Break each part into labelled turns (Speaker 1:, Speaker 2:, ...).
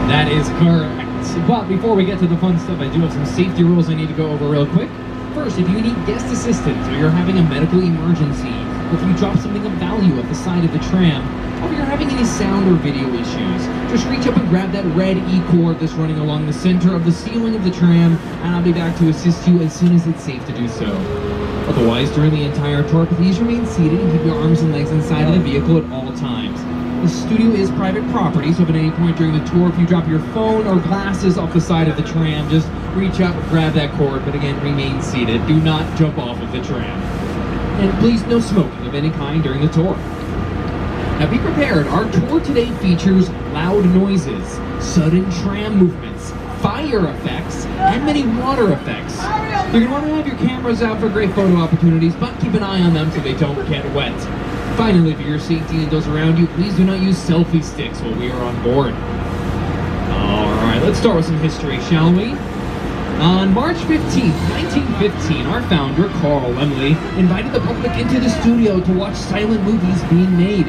Speaker 1: That is correct. But before we get to the fun stuff, I do have some safety rules I need to go over real quick. First, if you need guest assistance or you're having a medical emergency, or if you drop something of value at the side of the tram, or if you're having any sound or video issues, just reach up and grab that red E-cord that's running along the center of the ceiling of the tram, and I'll be back to assist you as soon as it's safe to do so. Otherwise, during the entire tour, please remain seated and keep your arms and legs inside of the vehicle at all times. The studio is private property, so if at any point during the tour, if you drop your phone or glasses off the side of the tram, just reach up, grab that cord, but again, remain seated. Do not jump off of the tram. And please, no smoking of any kind during the tour. Now be prepared, our tour today features loud noises, sudden tram movements, fire effects, and many water effects. You're going to want to have your cameras out for great photo opportunities, but keep an eye on them so they don't get wet. Finally, for your safety and those around you, please do not use selfie sticks while we are on board. Alright, let's start with some history, shall we? On March 15th, 1915, our founder, Carl Laemmle, invited the public into the studio to watch silent movies being made.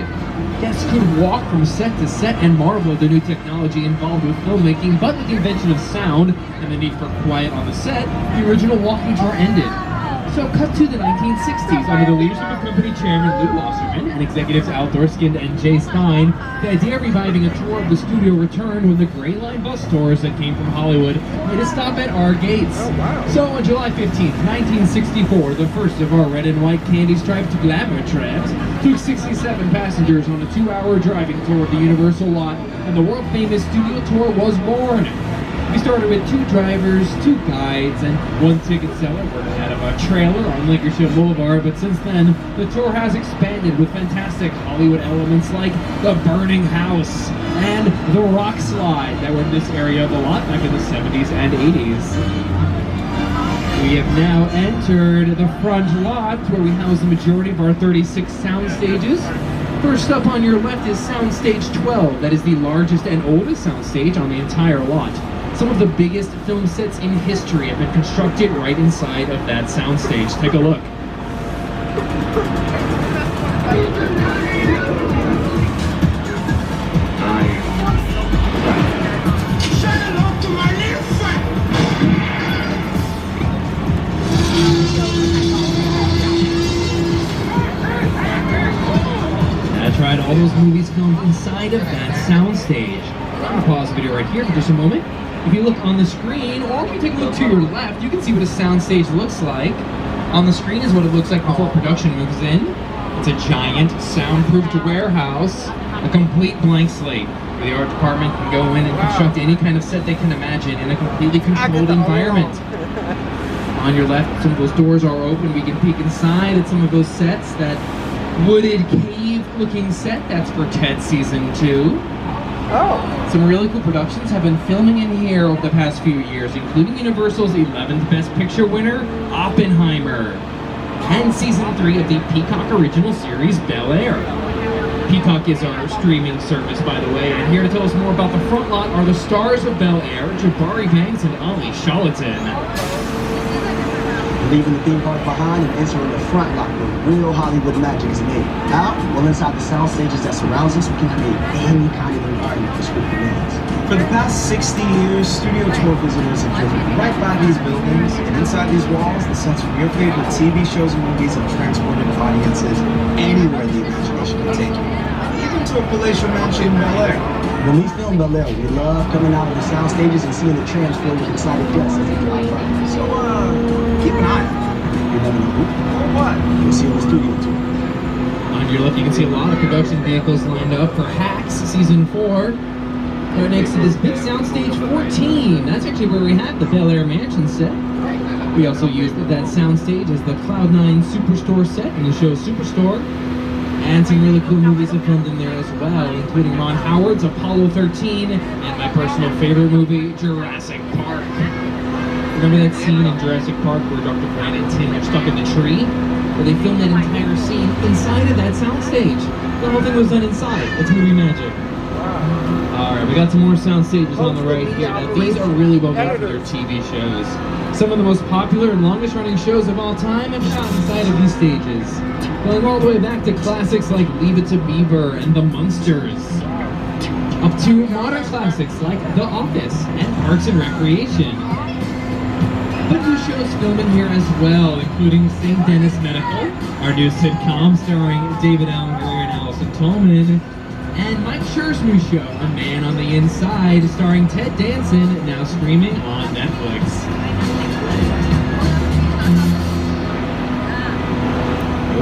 Speaker 1: Guests could walk from set to set and marvel at the new technology involved with filmmaking, but with the invention of sound and the need for quiet on the set, the original walking tour ended. So cut to the 1960s, under the leadership of company chairman Lou Wasserman and executives Al Dorskin and Jay Stein, the idea of reviving a tour of the studio returned when the Gray Line bus tours that came from Hollywood made a stop at our gates. Oh, wow. So on July 15th, 1964, the first of our red and white candy-striped glamour trams took 67 passengers on a 2-hour driving tour of the Universal lot, and the world-famous studio tour was born. We started with 2 drivers, 2 guides, and 1 ticket seller working out of a trailer on Lancashire Boulevard, but since then, the tour has expanded with fantastic Hollywood elements like the burning house and the rock slide that were in this area of the lot back in the 70s and 80s. We have now entered the front lot, where we house the majority of our 36 sound stages. First up on your left is Soundstage 12, that is the largest and oldest soundstage on the entire lot. Some of the biggest film sets in history have been constructed right inside of that soundstage. Take a look. That's right, all those movies filmed inside of that soundstage. I'm going to pause the video right here for just a moment. If you look on the screen, or if you take a look to your left, you can see what a soundstage looks like. On the screen is what it looks like before production moves in. It's a giant, soundproofed warehouse, a complete blank slate, where the art department can go in and construct any kind of set they can imagine in a completely controlled environment. On your left, some of those doors are open. We can peek inside at some of those sets. That wooded cave-looking set, that's for Ted Season 2. Oh. Some really cool productions have been filming in here over the past few years, including Universal's 11th Best Picture winner, Oppenheimer, and Season 3 of the Peacock original series, Bel Air. Peacock is our streaming service, by the way, and here to tell us more about the front lot are the stars of Bel Air, Jabari Banks and Ali Charlatan.
Speaker 2: Leaving the theme park behind and entering the front lot where real Hollywood magic is made. How? Well, inside the sound stages that surrounds us, we can create any kind of environment for scripted movies.
Speaker 3: For the past 60 years, studio tour visitors have driven right by these buildings, and inside these walls, the sets from your favorite TV shows and movies have transported audiences anywhere the imagination can take you. Even to a palatial mansion in Bel Air.
Speaker 2: When we film Bel Air, we love coming out of the sound stages and seeing the trams filled with excited guests as they drive by.
Speaker 3: So, keep an eye out.
Speaker 2: You never know who.
Speaker 3: Or what?
Speaker 2: You'll see on the studio tour.
Speaker 1: On your left, you can see a lot of production vehicles lined up for Hacks Season 4. Right next to this big soundstage 14. That's actually where we have the Bel Air Mansion set. We also used that soundstage as the Cloud9 Superstore set in the show Superstore. And some really cool movies are filmed in there as well, including Ron Howard's Apollo 13 and my personal favorite movie, Jurassic Park. Remember that scene in Jurassic Park where Dr. Grant and Tim are stuck in the tree? Where they filmed that entire scene inside of that soundstage. The whole thing was done inside. It's movie magic. Alright, we got some more sound stages on the right here. Now, these are really well known for their TV shows. Some of the most popular and longest running shows of all time have shot inside of these stages. Going all the way back to classics like Leave It to Beaver and The Munsters. up to modern classics like The Office and Parks and Recreation. But new shows filming here as well, including St. Denis Medical, our new sitcom starring David Allen Greer and Allison Tolman, and Mike Schur's new show, A Man on the Inside, starring Ted Danson, now streaming on Netflix.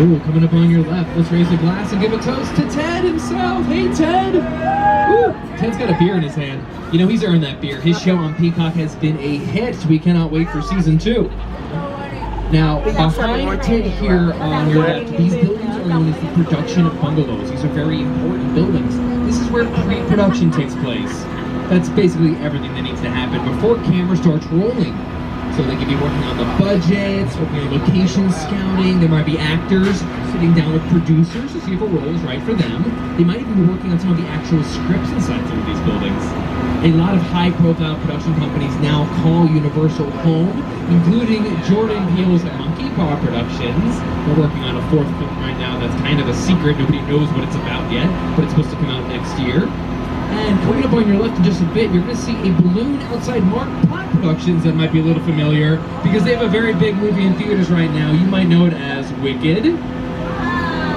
Speaker 1: Oh, coming up on your left, let's raise a glass and give a toast to Ted himself. Hey, Ted! Woo! Ted's got a beer in his hand. You know, he's earned that beer. His show on Peacock has been a hit. We cannot wait for season 2. Now, behind Ted here on your left, these buildings are known as the production bungalows. These are very important buildings. This is where pre-production takes place. That's basically everything that needs to happen before camera starts rolling. So they could be working on the budgets, working on location scouting. There might be actors sitting down with producers to see if a role is right for them. They might even be working on some of the actual scripts inside some of these buildings. A lot of high-profile production companies now call Universal home, including Jordan Peele's Monkey Paw Productions. We're working on a 4th film right now that's kind of a secret. Nobody knows what it's about yet, but it's supposed to come out next year. And coming up on your left in just a bit, you're going to see a balloon outside Mark Platt Productions that might be a little familiar because they have a very big movie in theaters right now. You might know it as Wicked.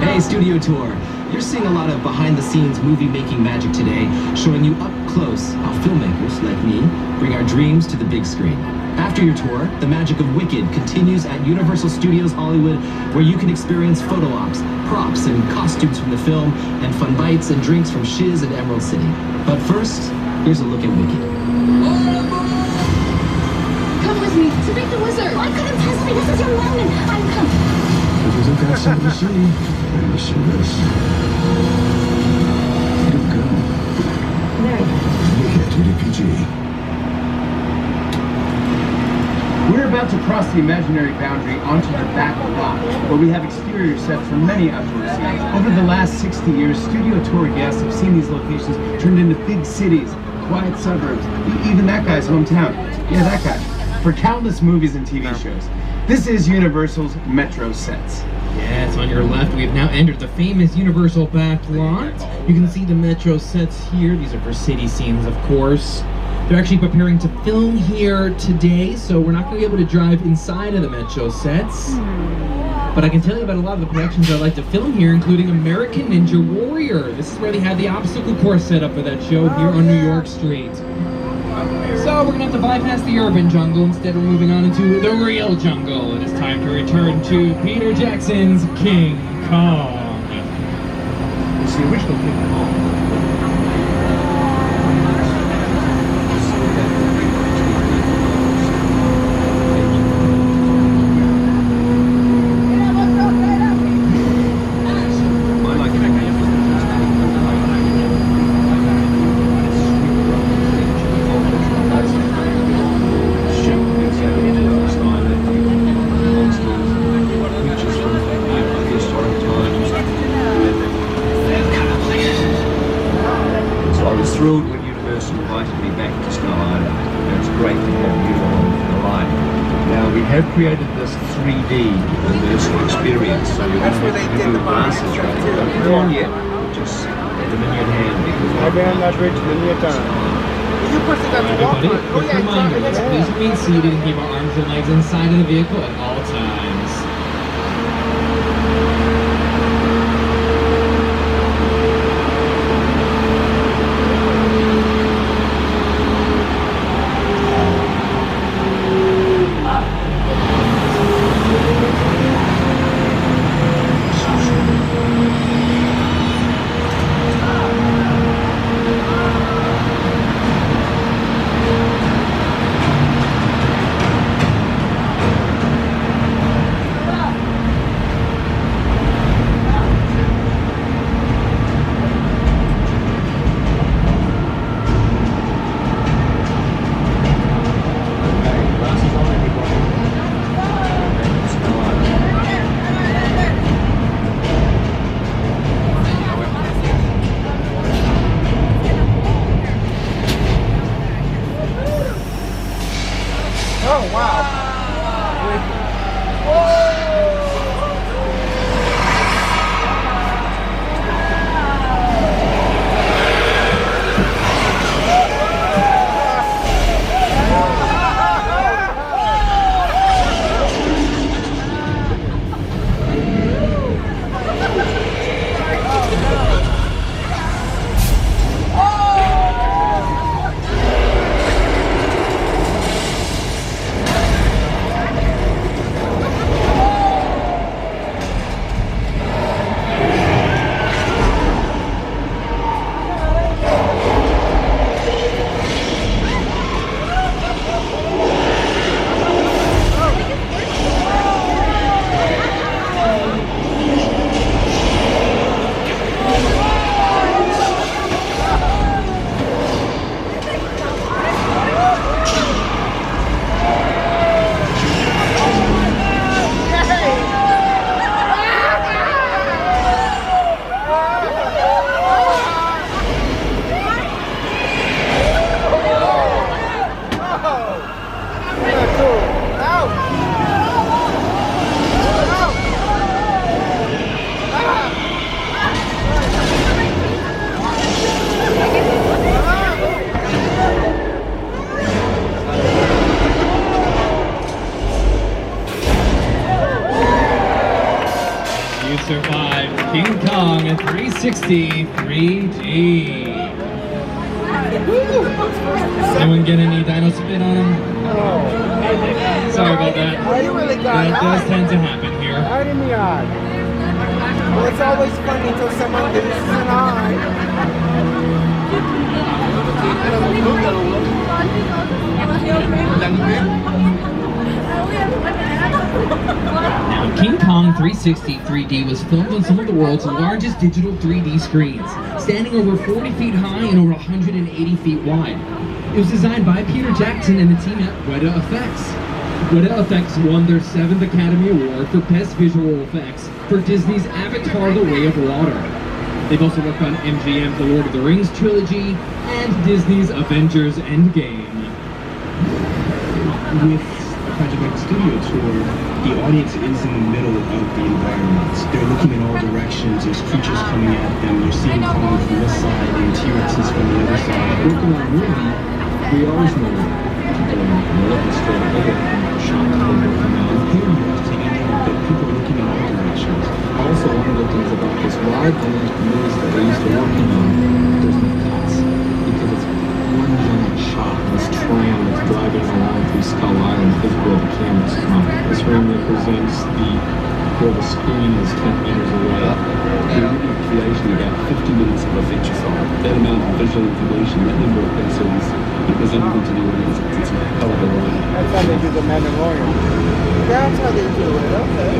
Speaker 4: Hey, Studio Tour. You're seeing a lot of behind-the-scenes movie-making magic today, showing you up close how filmmakers like me bring our dreams to the big screen. After your tour, the magic of Wicked continues at Universal Studios Hollywood, where you can experience photo ops, props, and costumes from the film, and fun bites and drinks from Shiz and Emerald City. But first, here's a look at Wicked.
Speaker 5: Come with me to beat the wizard. I couldn't possibly. This is your moment. I'm coming.
Speaker 3: If isn't that something to see, then you see this. Good girl.
Speaker 5: Very good.
Speaker 3: Wicked, PG.
Speaker 6: We're about to cross the imaginary boundary onto the Backlot, where we have exterior sets for many outdoor scenes. Over the last 60 years, studio tour guests have seen these locations turned into big cities, quiet suburbs, even that guy's hometown. Yeah, that guy. For countless movies and TV shows. This is Universal's Metro Sets.
Speaker 1: Yes, on your left, we have now entered the famous Universal Backlot. You can see the Metro sets here. These are for city scenes, of course. They're actually preparing to film here today, so we're not going to be able to drive inside of the Metro sets. But I can tell you about a lot of the productions I like to film here, including American Ninja Warrior. This is where they had the obstacle course set up for that show here on New York Street. So we're going to have to bypass the urban jungle. Instead, we're moving on into the real jungle. It is time to return to Peter Jackson's King Kong.
Speaker 6: It's the original King Kong.
Speaker 7: Thrilled when Universal invited me back to Star Island, and it's great to have you along for the ride. Now we have created this 3D immersive experience, so you're going to have to do glasses. Don't put it on yet, just get them in your hand because
Speaker 1: Everybody, quick reminder, let's please remain seated and keep our arms and legs inside of the vehicle at all times. 360 3D. Anyone get any dino spit on him? Sorry about that.
Speaker 8: You really got
Speaker 1: That does
Speaker 8: it.
Speaker 1: tend to happen here.
Speaker 8: Right in the eye. Well, it's always funny until someone gives us an eye.
Speaker 1: Now, King Kong 360 3D was filmed on some of the world's largest digital 3D screens, standing over 40 feet high and over 180 feet wide. It was designed by Peter Jackson and the team at Weta Effects. Weta Effects won their 7th Academy Award for Best Visual Effects for Disney's Avatar: The Way of Water. They've also worked on MGM's The Lord of the Rings trilogy and Disney's Avengers Endgame.
Speaker 3: With Project X Studio Tour, the audience is in the middle of the environments. They're looking in all directions. There's creatures coming at them. You're seeing Kong from this side and T-Rexes from the other side. Working on a movie, we always know people are looking straight ahead and shocked when they're working on. Here you have to take into account that people are looking in all directions. Also, one of the things about this wide range movies that we're used to working on, there's no cuts because it's one giant shot. This tram that's driving along through Skull Island is where the cameras come. This ring represents where the screen is 10 meters away. In movie creation, you got 50 minutes of a feature film. That amount of visual information, that number of pixels, it was everything to the audience. It's a hell of a ride.
Speaker 8: That's how they do the Mandalorian. That's how they do it, okay.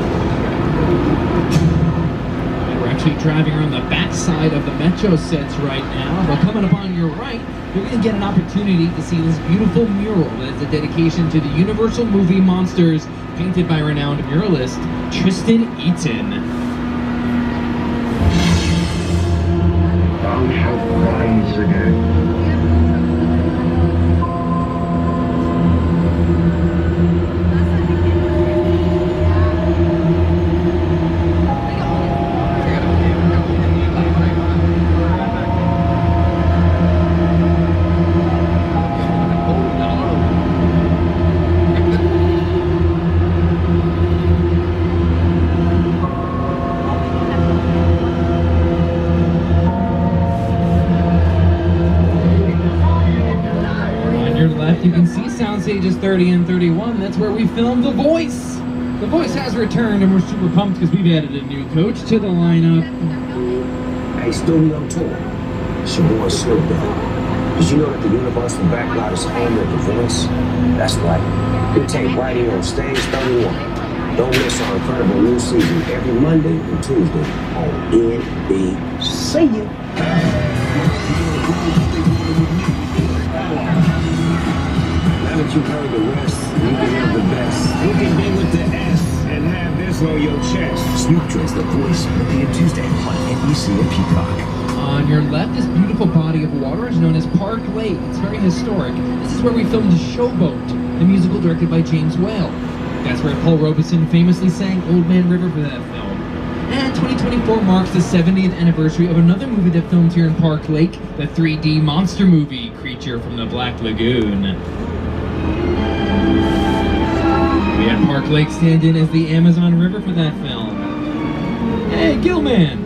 Speaker 1: We're actually driving around the backside of the Metro sets right now, but coming up on your right, you're going to get an opportunity to see this beautiful mural that is a dedication to the Universal movie monsters, painted by renowned muralist Tristan Eaton.
Speaker 9: Thou shalt rise again.
Speaker 1: You can see sound stages 30 and 31. That's where we filmed The Voice. The Voice has returned, and we're super pumped because we've added a new coach to the lineup.
Speaker 10: Hey, Studio Tour. It's your boy Snoop Dogg. Did you know that the Universal Backlot is home of The Voice? That's right. We tape right here on Stage 31. Don't miss our incredible new season every Monday and Tuesday on NBC. Now that you've heard the rest, you can have the best. You can be with the S and have this on your chest. Snoop Dogg, The Voice, Monday and Tuesday on NBC and Peacock.
Speaker 1: On your left, this beautiful body of water is known as Park Lake. It's very historic. This is where we filmed Showboat, the musical directed by James Whale. That's where Paul Robeson famously sang Old Man River for that film. And 2024 marks the 70th anniversary of another movie that filmed here in Park Lake, the 3D monster movie, Creature from the Black Lagoon. We had Park Lake stand in as the Amazon River for that film. Hey, Gilman!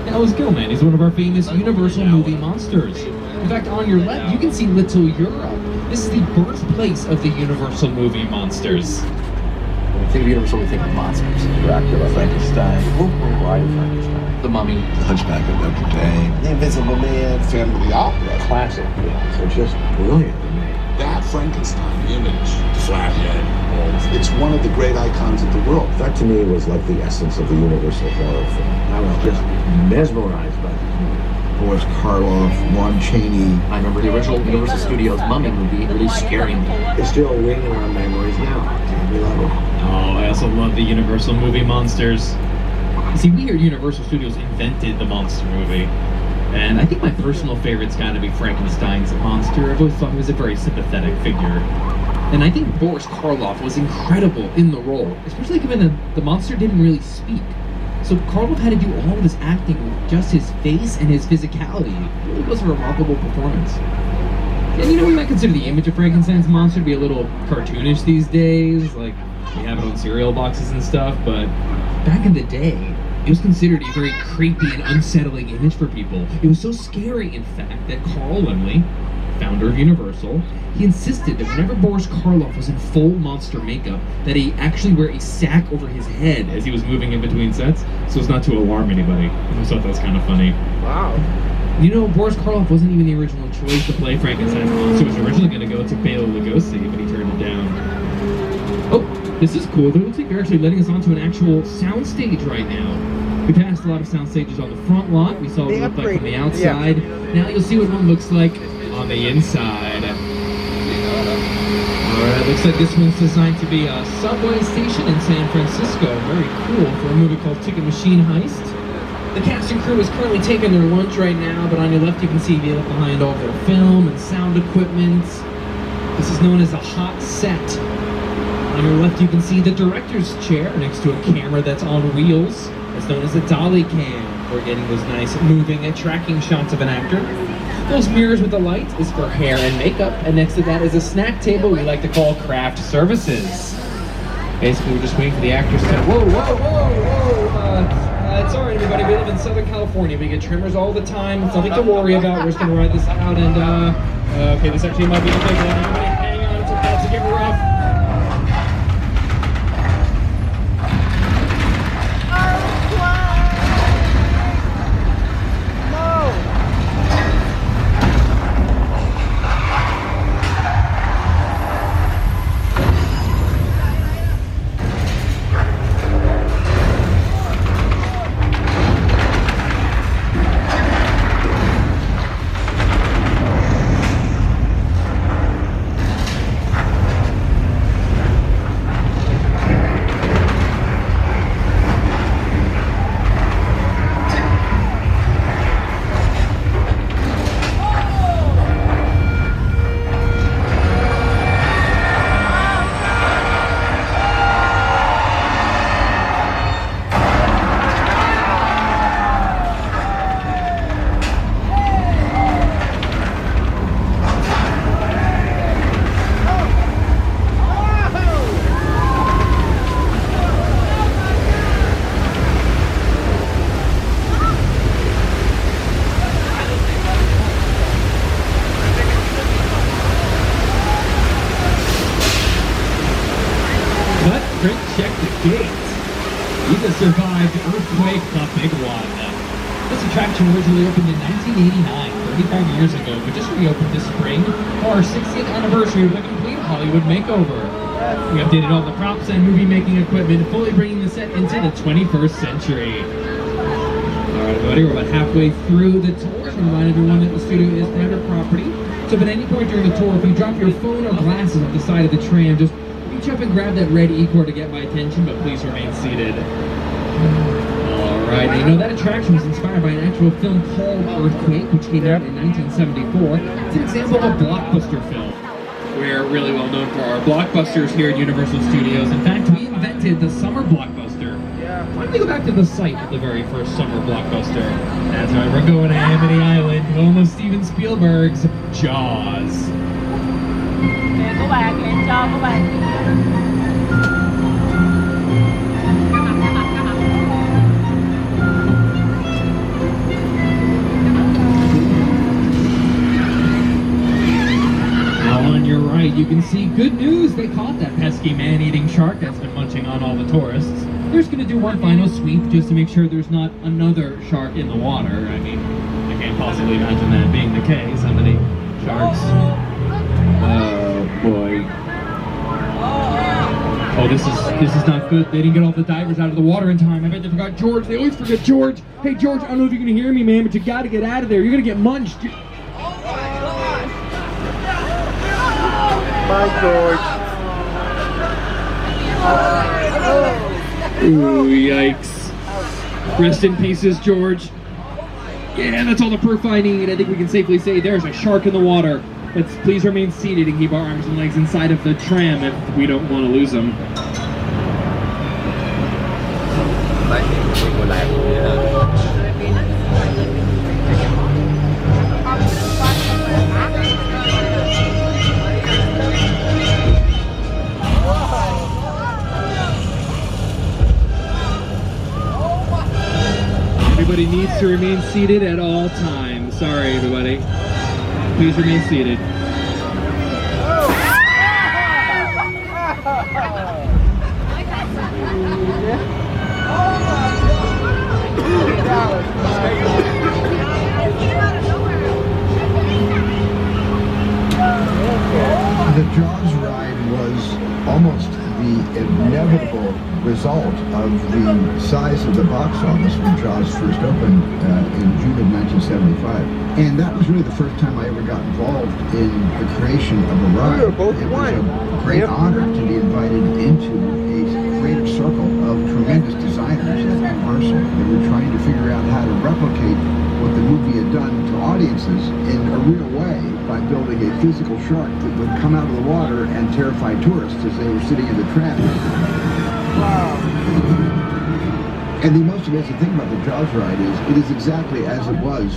Speaker 1: That was Gilman. He's one of our famous Universal movie monsters. In fact, on your left, you can see Little Europe. This is the birthplace of the Universal movie monsters.
Speaker 11: When we think of Universal, we think of monsters. Dracula, Frankenstein, Bride of Frankenstein, The Mummy, The Hunchback of Notre Dame,
Speaker 12: The Invisible Man, Phantom of the Opera.
Speaker 11: classic films. They're just brilliantly made.
Speaker 12: That Frankenstein image, Flathead, it's one of the great icons of the world.
Speaker 10: That to me was like the essence of the Universal horror film.
Speaker 11: I was just mesmerized by the movie.
Speaker 12: Boris Karloff, Lon Chaney.
Speaker 11: I remember the original Universal Studios Mummy movie really scaring me.
Speaker 10: It's still ringing in our memories now. We love it.
Speaker 1: Oh, I also love the Universal movie monsters. See, we here at Universal Studios invented the monster movie. And I think my personal favorite's got to be Frankenstein's monster. I've always thought he was a very sympathetic figure. And I think Boris Karloff was incredible in the role, especially given that the monster didn't really speak. So Karloff had to do all of his acting with just his face and his physicality. It really was a remarkable performance. And you know, we might consider the image of Frankenstein's monster to be a little cartoonish these days, like we have it on cereal boxes and stuff, but back in the day, It was considered a very creepy and unsettling image for people. It was so scary, in fact, that Carl Laemmle, founder of Universal, he insisted that whenever Boris Karloff was in full monster makeup, that he actually wear a sack over his head as he was moving in between sets, so as not to alarm anybody. I just thought that was kind of funny.
Speaker 8: Wow.
Speaker 1: You know, Boris Karloff wasn't even the original choice to play Frankenstein's monster. He was originally going to go to Bela Lugosi, but he turned it down. Oh, this is cool. It looks like they're actually letting us onto an actual soundstage right now. We passed a lot of sound stages on the front lot. We saw what it looked like from the outside. Yeah. Now you'll see what one looks like on the inside. Alright, looks like this one's designed to be a subway station in San Francisco. Very cool for a movie called Ticket Machine Heist. The cast and crew is currently taking their lunch right now, but on your left you can see they look behind all their film and sound equipment. This is known as a hot set. On your left you can see the director's chair next to a camera that's on wheels. It's known as a dolly cam for getting those nice moving and tracking shots of an actor. Those mirrors with the light is for hair and makeup, and next to that is a snack table we like to call craft services. Basically, we're just waiting for the actors to... Whoa! It's alright, everybody. We live in Southern California. We get tremors all the time. It's nothing to worry about. We're just going to ride this out, and, okay, this actually might be a big one. Everybody hang on, it's about to get rough. Check the gates. You just survived Earthquake, the big one. This attraction originally opened in 1989, 35 years ago, but just reopened this spring for our 60th anniversary of the complete Hollywood makeover. We updated all the props and movie-making equipment, fully bringing the set into the 21st century. Alright, everybody, we're about halfway through the tour. So remind everyone that the studio is private property. So if at any point during the tour, if you drop your phone or glasses off the side of the tram, just reach up and grab that red E-cord to get my attention, but please remain seated. Alright, you know that attraction was inspired by an actual film called Earthquake, which came out in 1974. It's an example of a blockbuster film. We're really well known for our blockbusters here at Universal Studios. In fact, we invented the summer blockbuster. Why don't we go back to the site of the very first summer blockbuster? That's right, we're going to Amity Island, home of Steven Spielberg's Jaws.
Speaker 5: Go back and go back.
Speaker 1: You can see good news. They caught that pesky man-eating shark that's been munching on all the tourists. They're just going to do one final sweep just to make sure there's not another shark in the water. I mean, I can't possibly imagine that being the case. How many sharks? Oh, boy. Oh, this is not good. They didn't get all the divers out of the water in time. I bet they forgot George. They always forget George. Hey, George, I don't know if you can hear me, man, but you got to get out of there. You're going to get munched.
Speaker 8: Bye, George.
Speaker 1: Ooh, yikes. Rest in pieces, George. Yeah, that's all the proof I need. I think we can safely say there's a shark in the water. Let's please remain seated and keep our arms and legs inside of the tram if we don't want to lose them. to remain seated at all times. Sorry, everybody. Please remain seated.
Speaker 13: The Jaws ride was almost the inevitable result of the size of the box office when Jaws first opened in June of 1975. And that was really the first time I ever got involved in the creation of a ride. It was a great honor to be invited into a creative circle of tremendous designers at Universal. They were trying to figure out how to replicate what the movie had done to audiences in a real way by building a physical shark that would come out of the water and terrify tourists as they were sitting in the tram. Wow. And the most amazing thing about the Jaws ride is it is exactly as it was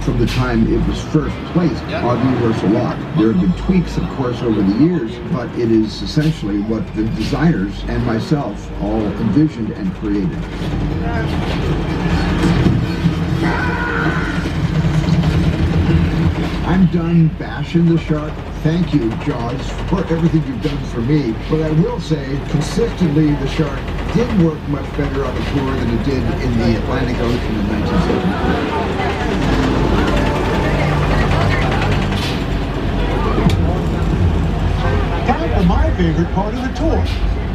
Speaker 13: from the time it was first placed on the Universal lot. There have been tweaks, of course, over the years, but it is essentially what the designers and myself all envisioned and created. I'm done bashing the shark. Thank you, Jaws, for everything you've done for me. But I will say, consistently, the shark did work much better on the tour than it did in the Atlantic Ocean in 1974.
Speaker 14: Time for my favorite part of the tour,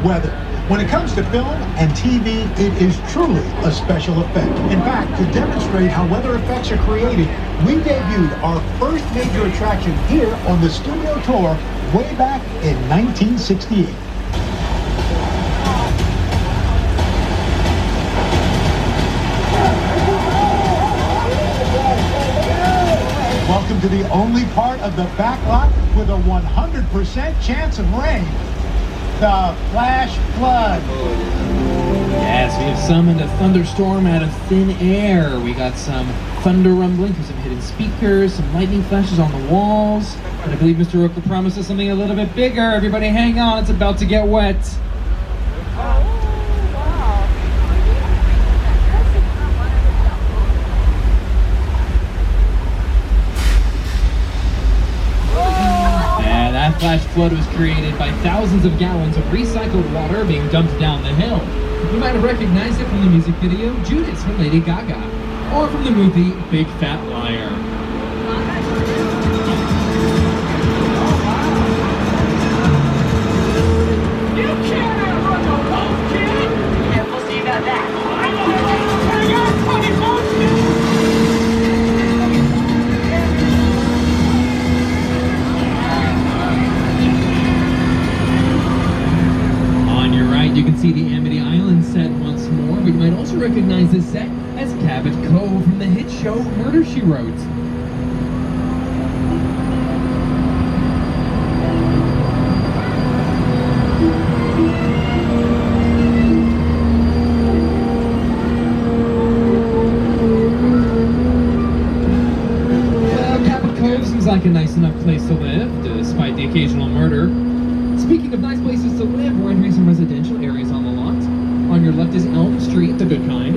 Speaker 14: weather. When it comes to film and TV, it is truly a special effect. In fact, to demonstrate how weather effects are created, we debuted our first major attraction here on the studio tour way back in 1968. Welcome to the only part of the backlot with a 100% chance of rain. The flash flood.
Speaker 1: Yes, we have summoned a thunderstorm out of thin air. We got some thunder rumbling from some hidden speakers, some lightning flashes on the walls. And I believe Mr. Rooker promised us something a little bit bigger. Everybody hang on, it's about to get wet. That flash flood was created by thousands of gallons of recycled water being dumped down the hill. You might have recognized it from the music video Judas from Lady Gaga, or from the movie Big Fat Liar.
Speaker 5: You cannot run the boat, kid! Yeah, we'll see about that. I got 20 boats!
Speaker 1: You can see the Amity Island set once more, but you might also recognize this set as Cabot Cove from the hit show Murder, She Wrote. Cabot Cove seems like a nice enough place to live, despite the occasional murder. Speaking of nice places to live, we're entering some residential areas on the lot. On your left is Elm Street, the good kind.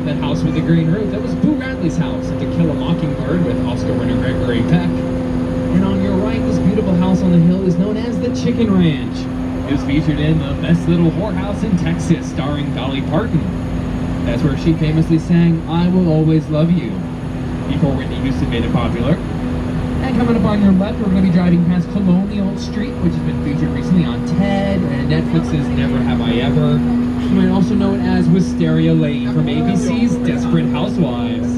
Speaker 1: That house with the green roof, that was Boo Radley's house, and To Kill a Mockingbird with Oscar winner Gregory Peck. And on your right, this beautiful house on the hill is known as the Chicken Ranch. It was featured in The Best Little Whorehouse in Texas, starring Dolly Parton. That's where she famously sang I Will Always Love You, before Whitney Houston made it popular. And coming up on your left, we're going to be driving past Colonial Street, which has been featured recently on TED and Netflix's Never Have I Ever. You might also know it as Wisteria Lane from ABC's Desperate Housewives.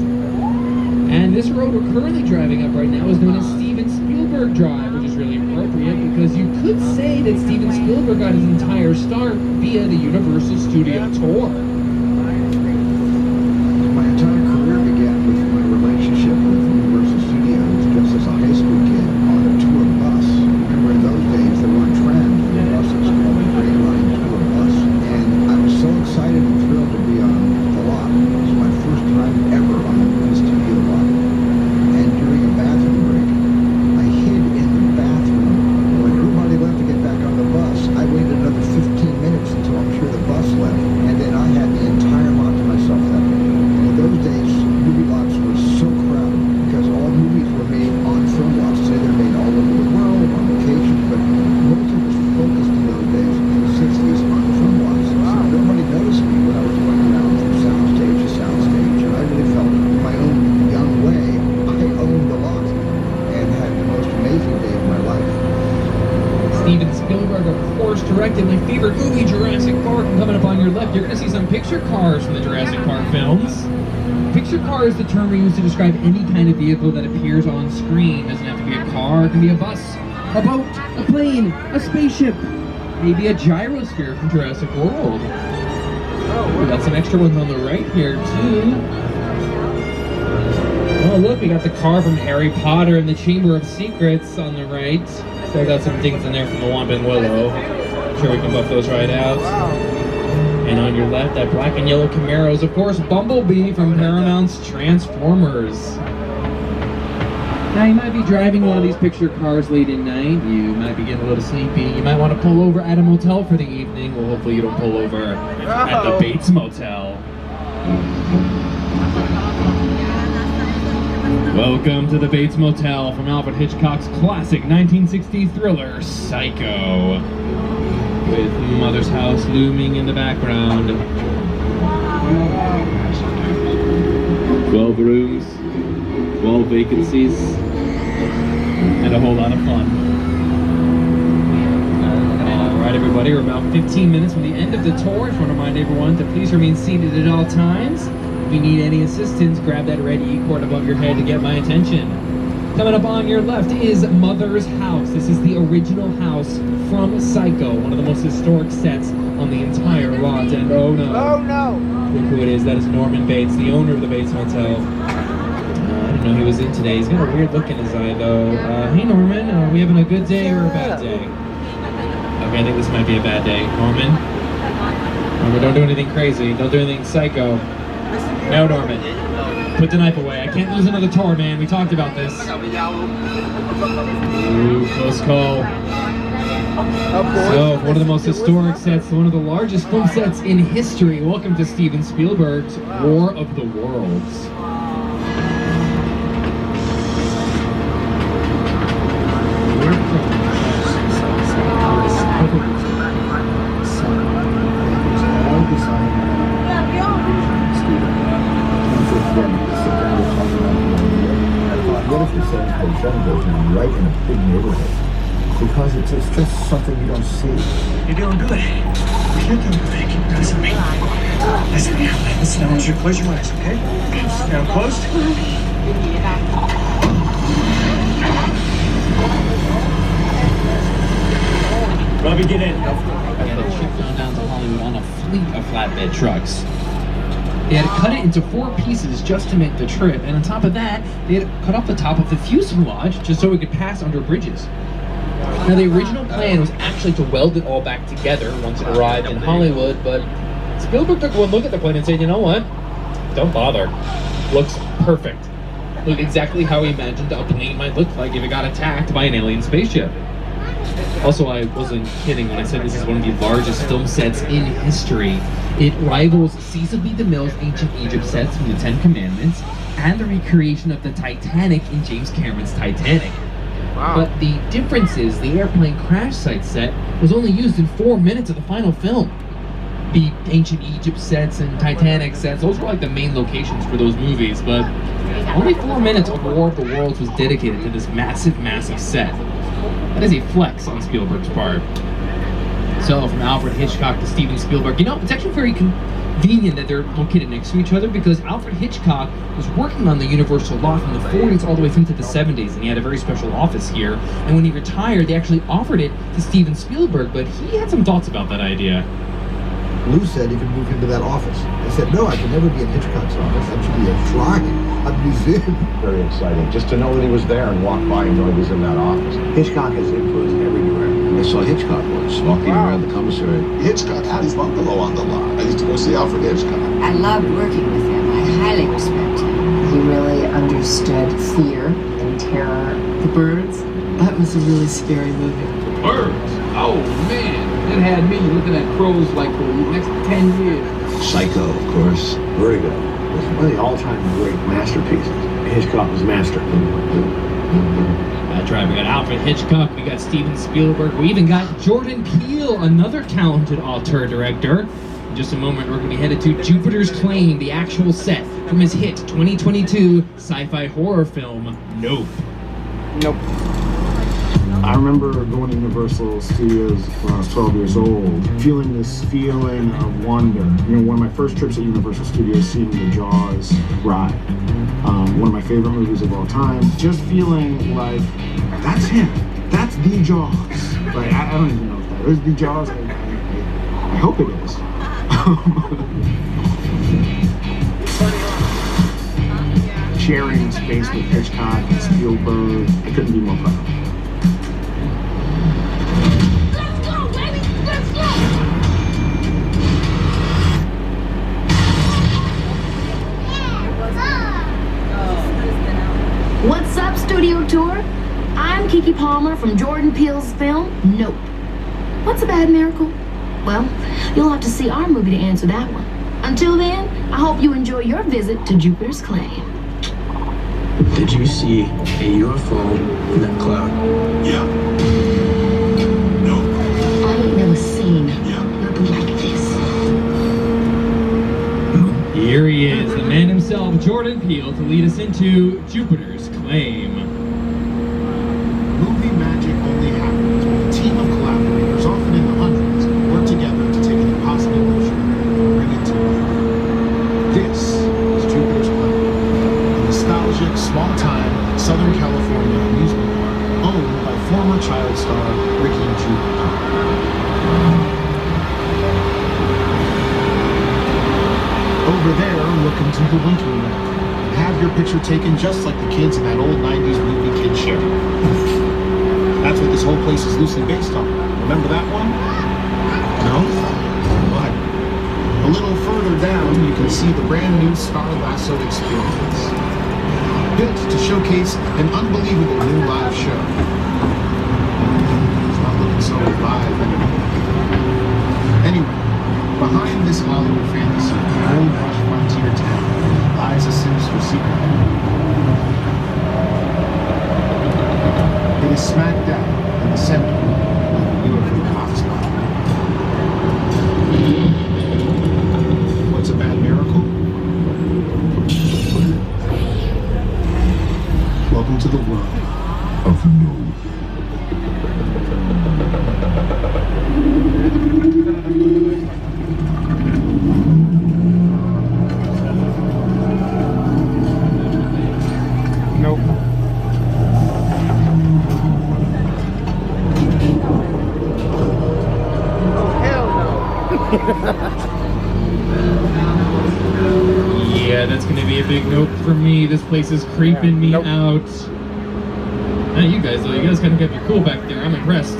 Speaker 1: And this road we're currently driving up right now is known as Steven Spielberg Drive, which is really appropriate because you could say that Steven Spielberg got his entire start via the Universal Studio Tour.
Speaker 13: My entire career began with my relationship with Universal Studios just as a high school kid on a tour bus. Remember in those days there were a trend for buses called the Grey Line Tour Bus. And I was so excited and thrilled to be on the lot. It was my first time ever on the movie studio lot. And during a bathroom break, I hid in the bathroom. When everybody left to get back on the bus, I waited another 15 minutes until I'm sure the bus left. And then I had
Speaker 1: Steven Spielberg, of course, directed my favorite movie, Jurassic Park. And coming up on your left, you're going to see some picture cars from the Jurassic Park films. Picture car is the term we use to describe any kind of vehicle that appears on screen. Doesn't have to be a car, it can be a bus, a boat, a plane, a spaceship, maybe a gyrosphere from Jurassic World. We got some extra ones on the right here, too. Oh, look, we got the car from Harry Potter and the Chamber of Secrets on the right. So I got some things in there from the Whomping Willow. I'm sure we can buff those right out. And on your left, that black and yellow Camaro is, of course, Bumblebee from Paramount's Transformers. Now, you might be driving one of these picture cars late at night. You might be getting a little sleepy. You might want to pull over at a motel for the evening. Well, hopefully you don't pull over at the Bates Motel. Welcome to the Bates Motel from Alfred Hitchcock's classic 1960 thriller, Psycho. With Mother's house looming in the background. 12 rooms, 12 vacancies, and a whole lot of fun. Alright everybody, we're about 15 minutes from the end of the tour. I just want to remind everyone to please remain seated at all times. If you need any assistance, grab that red E-cord above your head to get my attention. Coming up on your left is Mother's House. This is the original house from Psycho, one of the most historic sets on the entire lot. And oh no, look who it is. That is Norman Bates, the owner of the Bates Motel. I didn't know he was in today. He's got a weird look in his eye though. Hey Norman, are we having a good day or a bad day? Okay, I think this might be a bad day. Norman? Norman, don't do anything crazy. Don't do anything psycho. No, Norman. Put the knife away. I can't lose another tour, man. We talked about this. Ooh, close call. So, one of the most historic sets, one of the largest film sets in history. Welcome to Steven Spielberg's War of the Worlds.
Speaker 13: What if the 747 goes down right in a big neighborhood? Because it's just something you don't see.
Speaker 3: You're doing good. You're doing good. Keep pressing me. Listen, I want you to close your eyes, okay? Now closed. Robbie, get in.
Speaker 1: Yeah, the ship gone down to Hollywood on a fleet of flatbed trucks. They had to cut it into 4 pieces just to make the trip, and on top of that, they had to cut off the top of the fuselage just so it could pass under bridges. Now, the original plan was actually to weld it all back together once it arrived in Hollywood, but Spielberg took one look at the plane and said, you know what? Don't bother. Looks perfect. Looked exactly how he imagined a plane might look like if it got attacked by an alien spaceship. Also, I wasn't kidding when I said this is one of the largest film sets in history. It rivals Cecil B. DeMille's Ancient Egypt sets from the Ten Commandments and the recreation of the Titanic in James Cameron's Titanic. Wow. But the difference is the airplane crash site set was only used in 4 minutes of the final film. The Ancient Egypt sets and Titanic sets, those were like the main locations for those movies, but only 4 minutes of War of the Worlds was dedicated to this massive, massive set. That is a flex on Spielberg's part. So, from Alfred Hitchcock to Steven Spielberg, you know, it's actually very convenient that they're located next to each other because Alfred Hitchcock was working on the Universal lot from the 40s all the way through to the 70s, and he had a very special office here. And when he retired, they actually offered it to Steven Spielberg, but he had some thoughts about that idea.
Speaker 13: Lou said he could move into that office. I said, no, I can never be in Hitchcock's office. That should be a shrine, a museum.
Speaker 15: Very exciting. Just to know that he was there and walk by and know he was in that office.
Speaker 12: Hitchcock has influenced every director.
Speaker 15: I saw Hitchcock once walking around the commissary.
Speaker 12: Hitchcock had his bungalow on the lot. I used to go see Alfred Hitchcock.
Speaker 16: I loved working with him. I highly respect him. He really understood fear and terror. The Birds, that was a really scary movie.
Speaker 1: Birds? Oh man, that had me looking at crows like for the next 10 years.
Speaker 15: Psycho, of course.
Speaker 10: Very good. It's one of the all-time great masterpieces. Hitchcock was master.
Speaker 1: That's right, we got Alfred Hitchcock, we got Steven Spielberg, we even got Jordan Peele, another talented auteur director. In just a moment, we're going to be headed to Jupiter's Claim, the actual set from his hit 2022 sci-fi horror film, Nope.
Speaker 8: Nope.
Speaker 3: I remember going to Universal Studios when I was 12 years old, feeling this feeling of wonder. You know, one of my first trips at Universal Studios, seeing the Jaws ride. One of my favorite movies of all time. Just feeling like, that's him. That's the Jaws. Like, I don't even know if that is the Jaws. I hope it is. Sharing space with Hitchcock and Spielberg, I couldn't be more proud.
Speaker 5: Let's go, baby! Let's go!
Speaker 17: What's up, Studio Tour? I'm Kiki Palmer from Jordan Peele's film, Nope. What's a bad miracle? Well, you'll have to see our movie to answer that one. Until then, I hope you enjoy your visit to Jupiter's Claim.
Speaker 10: Did you see a UFO in that cloud?
Speaker 12: Yeah.
Speaker 17: I ain't never seen nothing like this.
Speaker 1: Here he is, the man himself, Jordan Peele, to lead us into Jupiter's Claim.
Speaker 3: Movie magic only happens when a team of collaborators, often in the hundreds, work together to take an impossible mission and bring it to life. This is Jupiter's Claim, a nostalgic, small-time Southern California amusement park owned by former child star Ricky Jr. Over there, look into the Wonderland and have your picture taken just like the kids in that old 90s movie Kid Show. That's what this whole place is loosely based on. Remember that one? No? What? A little further down, you can see the brand new Star Lasso experience. Built to showcase an unbelievable new live show. It's not looking so live anymore. Anyway, behind this Hollywood fantasy, the old rush frontier town lies a sinister secret. It is smack dab in the center of the UFO hotspot. What's a bad miracle? Welcome to the world of no.
Speaker 1: Yeah, that's gonna be a big nope for me. This place is creeping me out. Now you guys kind of got your cool back there. I'm impressed.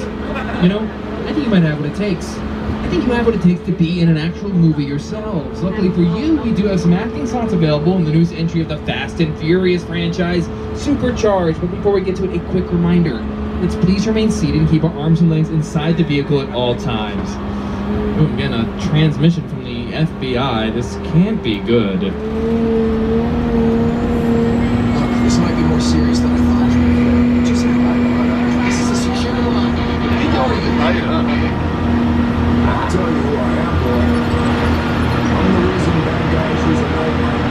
Speaker 1: You know, I think you might have what it takes. I think you have what it takes to be in an actual movie yourselves. Luckily for you, we do have some acting slots available in the newest entry of the Fast and Furious franchise, Supercharged. But before we get to it, a quick reminder. Let's please remain seated and keep our arms and legs inside the vehicle at all times. Oh, I'm getting a transmission from the FBI. This can't be good.
Speaker 4: Look, this might be more serious than I thought. Just this is a secure line. Who are you?
Speaker 15: I'll tell you who I am, boy. I'm the reason bad guys use a nightmare.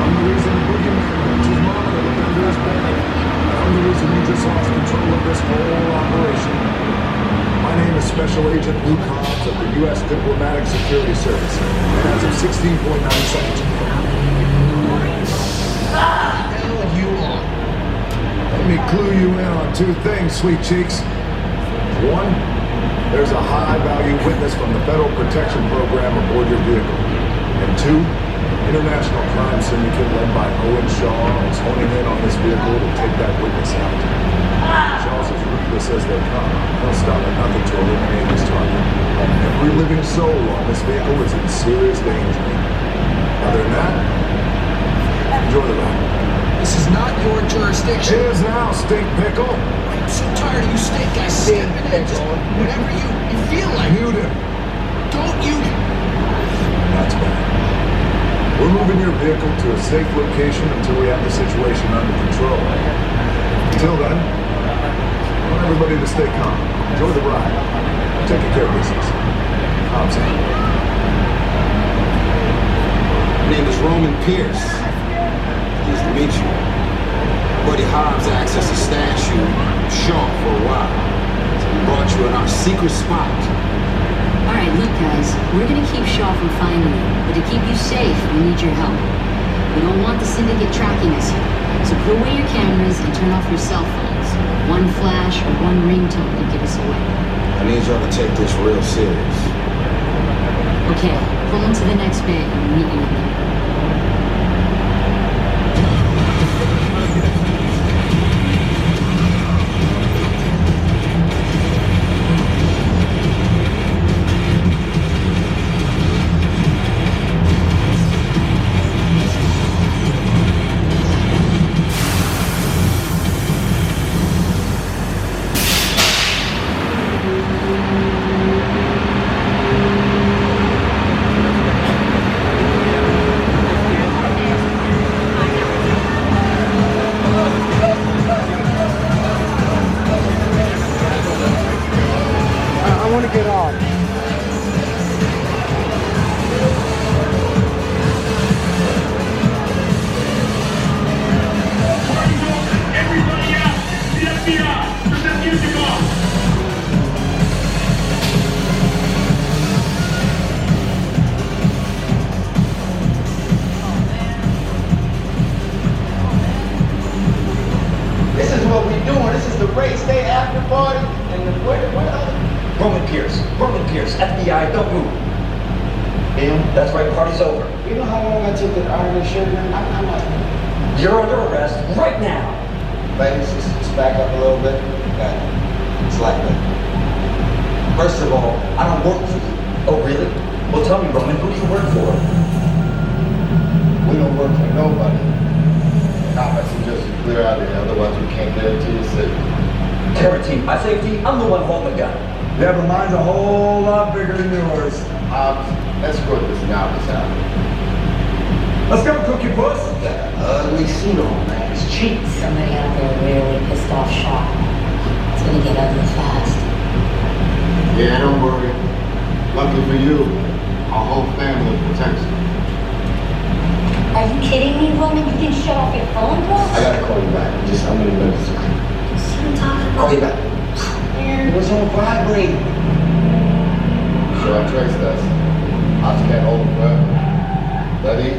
Speaker 15: I'm the reason the boogeyman puts his mama under his bed. I'm the reason you just lost control of this whole operation. My name is Special Agent Luke Hobbs of the U.S. Diplomatic Security Service. And as of 16.9 seconds.
Speaker 4: Hell you are.
Speaker 15: Let me clue you in on two things, sweet cheeks. One, there's a high-value witness from the Federal Protection Program aboard your vehicle. And two, international crime syndicate led by Owen Shaw is honing in on this vehicle to take that witness out. Shaw's as ruthless as they come. They'll stop at nothing to eliminate his target. Every living soul on this vehicle is in serious danger. Other than that, enjoy the ride.
Speaker 4: This is not your jurisdiction.
Speaker 15: It is now, stink pickle.
Speaker 4: I'm so tired of you state guys stepping in. Just whatever you feel like.
Speaker 15: Mute him.
Speaker 4: Don't mute him.
Speaker 15: That's bad. We're moving your vehicle to a safe location until we have the situation under control. Until then, I want everybody to stay calm. Enjoy the ride. I'm taking care of business. Hobbs out.
Speaker 10: My name is Roman Pierce. Pleased to meet you. Buddy Hobbs acts as a statue, Sean, for a while.
Speaker 3: our secret spot.
Speaker 18: All right, look, guys, we're gonna keep Shaw from finding you, but to keep you safe, we need your help. We don't want the syndicate tracking us here, so put away your cameras and turn off your cell phones. One flash or one ringtone could give us away.
Speaker 10: I need y'all to take this real serious.
Speaker 18: Okay, pull into the next bay and meet you in there.
Speaker 8: I want to get off.
Speaker 5: Everybody out! The FBI! Turn that music off!
Speaker 8: This is what we doing. This is the race day after party. And the what other?
Speaker 19: Roman Pierce, FBI, don't move.
Speaker 8: Him?
Speaker 19: That's right, party's over.
Speaker 8: You know how long I took to iron this shirt? I'm like,
Speaker 19: You're under arrest right now.
Speaker 8: ladies, just back up a little bit. Okay. It's like that.
Speaker 19: First of all, I don't work for you. Oh, really? Well, tell me, Roman, who do you work for?
Speaker 20: We don't work for nobody. I suggest you clear out of here, otherwise we can't guarantee your safety.
Speaker 19: Guarantee my safety? I'm the one holding the gun.
Speaker 20: Yeah, but mine's a whole lot bigger than yours. Escort this novice out.
Speaker 19: Let's go, Cookie Puss.
Speaker 8: That ugly suit on, man. It's cheap.
Speaker 18: Somebody out there really pissed off Shaw. It's gonna get ugly fast.
Speaker 20: Yeah, don't worry. Lucky for you, our whole family protects you.
Speaker 18: Are you kidding me, Roman? You can shut off your phone, bro?
Speaker 8: I gotta call you back. Just how many minutes?
Speaker 18: See what I'm talking about?
Speaker 8: Call you back. It was on vibrate.
Speaker 20: Sure, trace this. I just can't hold it forever. Ready?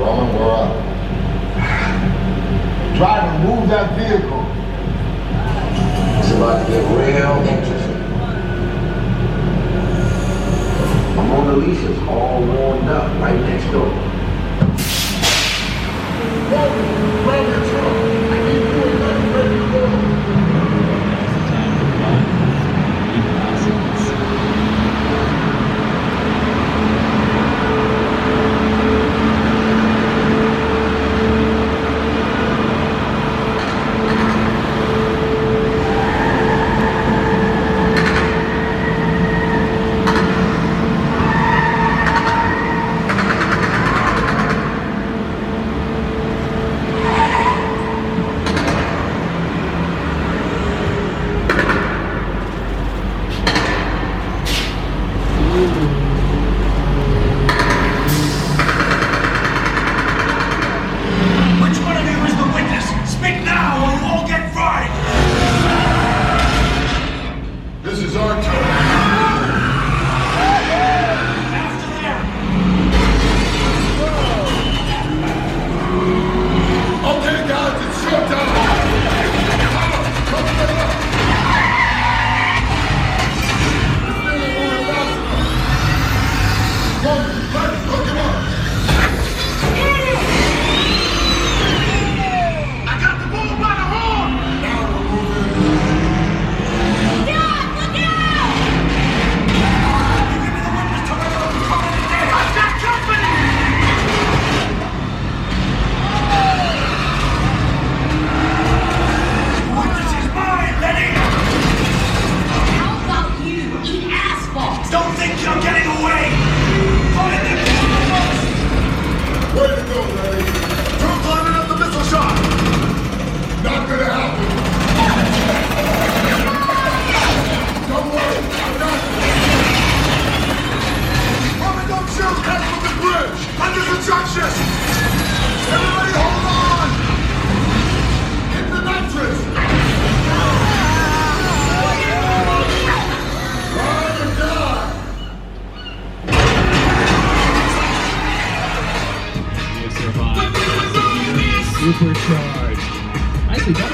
Speaker 20: Roman, we're up. Driver, move that vehicle.
Speaker 10: It's about to get real interesting. I'm on the leashes, all warmed up, right next door.
Speaker 20: Grab your truck. I need you and let ready to go.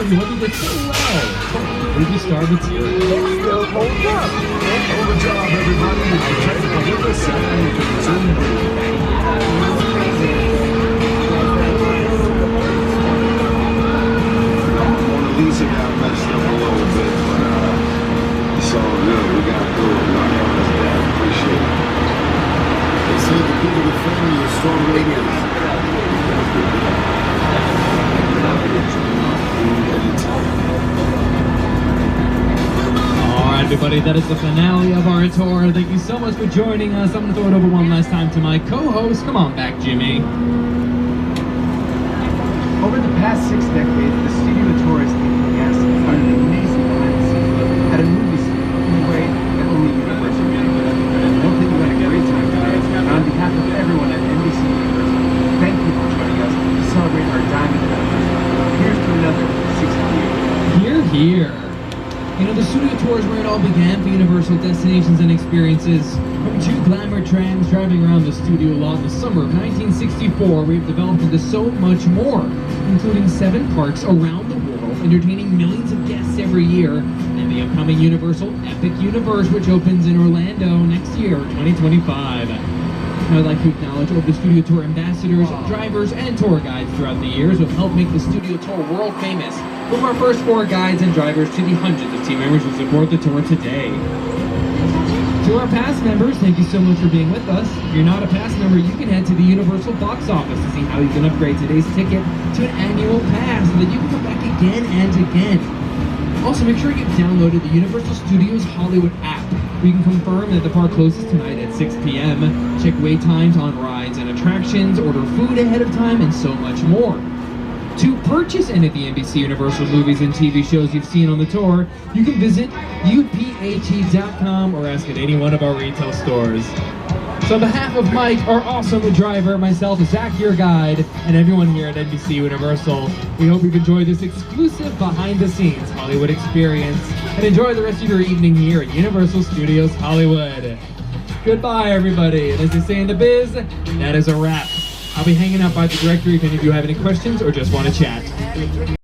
Speaker 1: and what he did so well. Movie star material.
Speaker 15: It still holds up. Hold the job, everybody. Give us a Mona Lisa got messed up a little bit, but it's all good. We got through it. Y'all helped us down. Appreciate it. They say the people of the family are strong radiators.
Speaker 1: All right, everybody, that is the finale of our tour. Thank you so much for joining us. I'm going to throw it over one last time to my co-host. Come on back, Jimmy.
Speaker 6: Over the past 6 decades, the studio tour has taken guests on an amazing behind-the-scenes look at a movie scene in a way that only Universal can. I hope that you had a great time today. And on behalf of everyone at NBC Universal, thank you for joining us to celebrate our diamond anniversary. Here's to another 60 years.
Speaker 1: Hear, hear. You know, the studio tour is where it all began for Universal Destinations and Experiences. From 2 glamour trams driving around the studio lot in the summer of 1964, we've developed into so much more, including 7 parks around the world, entertaining millions of guests every year, and the upcoming Universal Epic Universe, which opens in Orlando next year, 2025. I'd like to acknowledge all the studio tour ambassadors, drivers, and tour guides throughout the years who have helped make the studio tour world famous. From our first 4 guides and drivers to the hundreds of team members who support the tour today. To our past members, thank you so much for being with us. If you're not a past member, you can head to the Universal box office to see how you can upgrade today's ticket to an annual pass so that you can come back again and again. Also, make sure you've downloaded the Universal Studios Hollywood app, where you can confirm that the park closes tonight at 6 p.m., check wait times on rides and attractions, order food ahead of time, and so much more. To purchase any of the NBC Universal movies and TV shows you've seen on the tour, you can visit uphe.com or ask at any one of our retail stores. So on behalf of Mike, our awesome driver, myself, Zach, your guide, and everyone here at NBC Universal, we hope you've enjoyed this exclusive behind-the-scenes Hollywood experience, and enjoy the rest of your evening here at Universal Studios Hollywood. Goodbye, everybody, and as they say in the biz, that is a wrap. I'll be hanging out by the directory if any of you have any questions or just want to chat.